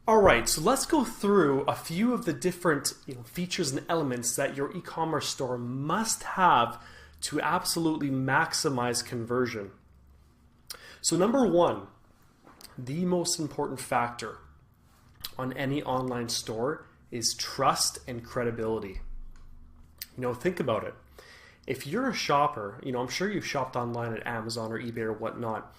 All right, so let's go through a few of the different features and elements that your e-commerce store must have to absolutely maximize conversion. So number one, the most important factor on any online store is trust and credibility. Think about it. If you're a shopper, I'm sure you've shopped online at Amazon or eBay or whatnot.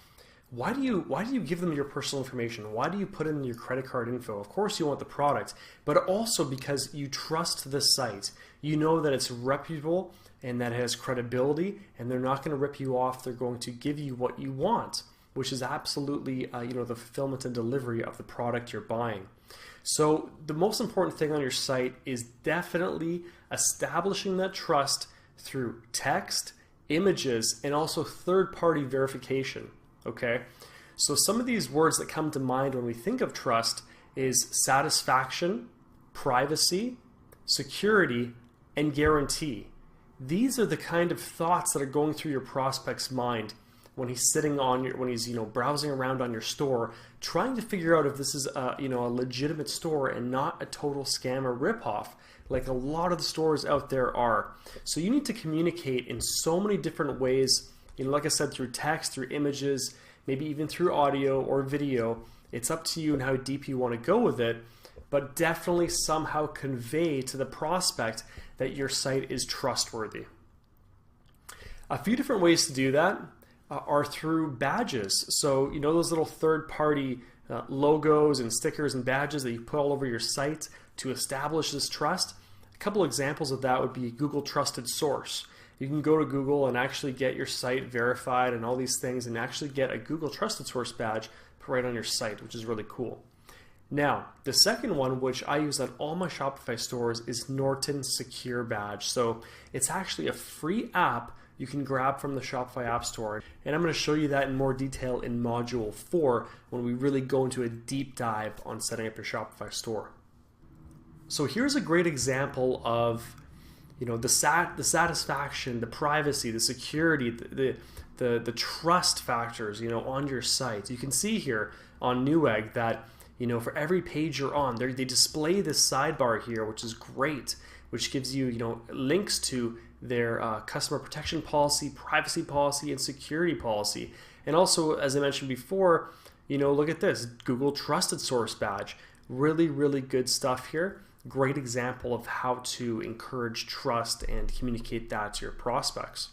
Why do you give them your personal information? Why do you put in your credit card info? Of course you want the product, but also because you trust the site. You know that it's reputable and that it has credibility, and they're not going to rip you off. They're going to give you what you want, which is absolutely the fulfillment and delivery of the product you're buying. So the most important thing on your site is definitely establishing that trust through text, images, and also third-party verification. Okay, so some of these words that come to mind when we think of trust is satisfaction, privacy, security, and guarantee. These are the kind of thoughts that are going through your prospect's mind when he's sitting on when he's browsing around on your store, trying to figure out if this is a legitimate store and not a total scam or ripoff, like a lot of the stores out there are. So you need to communicate in so many different ways. Like I said, through text, through images, maybe even through audio or video. It's up to you and how deep you want to go with it, but definitely somehow convey to the prospect that your site is trustworthy. A few different ways to do that are through badges. So those little third-party logos and stickers and badges that you put all over your site to establish this trust. A couple examples of that would be Google Trusted Source. You can go to Google and actually get your site verified and all these things and actually get a Google Trusted Source badge put right on your site, which is really cool. Now, the second one, which I use on all my Shopify stores, is Norton Secure Badge. So it's actually a free app you can grab from the Shopify App Store. And I'm going to show you that in more detail in Module 4 when we really go into a deep dive on setting up your Shopify store. So here's a great example of the satisfaction, the privacy, the security, the trust factors, on your site. You can see here on Newegg that, for every page you're on, they display this sidebar here, which is great, which gives you, links to their customer protection policy, privacy policy, and security policy. And also, as I mentioned before, look at this, Google Trusted Source badge. Really, really good stuff here. Great example of how to encourage trust and communicate that to your prospects.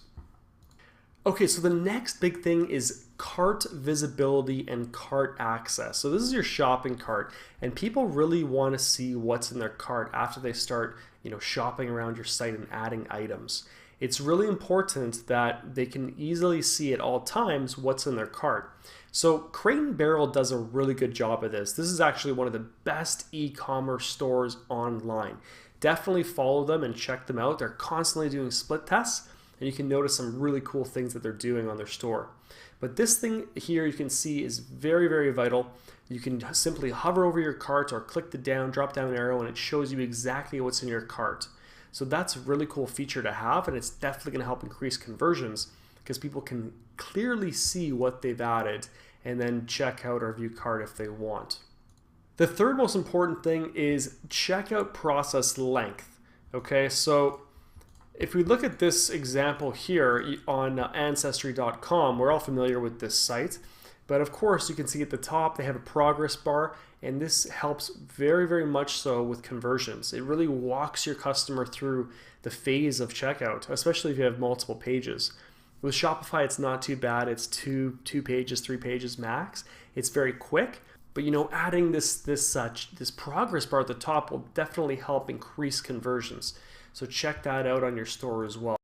Okay, so the next big thing is cart visibility and cart access. So this is your shopping cart, and people really want to see what's in their cart after they start, shopping around your site and adding items. It's really important that they can easily see at all times what's in their cart. So Crate & Barrel does a really good job of this. This is actually one of the best e-commerce stores online. Definitely follow them and check them out. They're constantly doing split tests, and you can notice some really cool things that they're doing on their store. But this thing here you can see is very, very vital. You can simply hover over your cart or click the drop down arrow, and it shows you exactly what's in your cart. So that's a really cool feature to have, and it's definitely going to help increase conversions because people can clearly see what they've added and then check out or view cart if they want. The third most important thing is checkout process length. Okay, so if we look at this example here on Ancestry.com, we're all familiar with this site, but of course you can see at the top they have a progress bar, and this helps very, very much so with conversions. It really walks your customer through the phase of checkout, especially if you have multiple pages. With Shopify, it's not too bad. It's two pages, 3 pages max. It's very quick, but adding this progress bar at the top will definitely help increase conversions. So check that out on your store as well.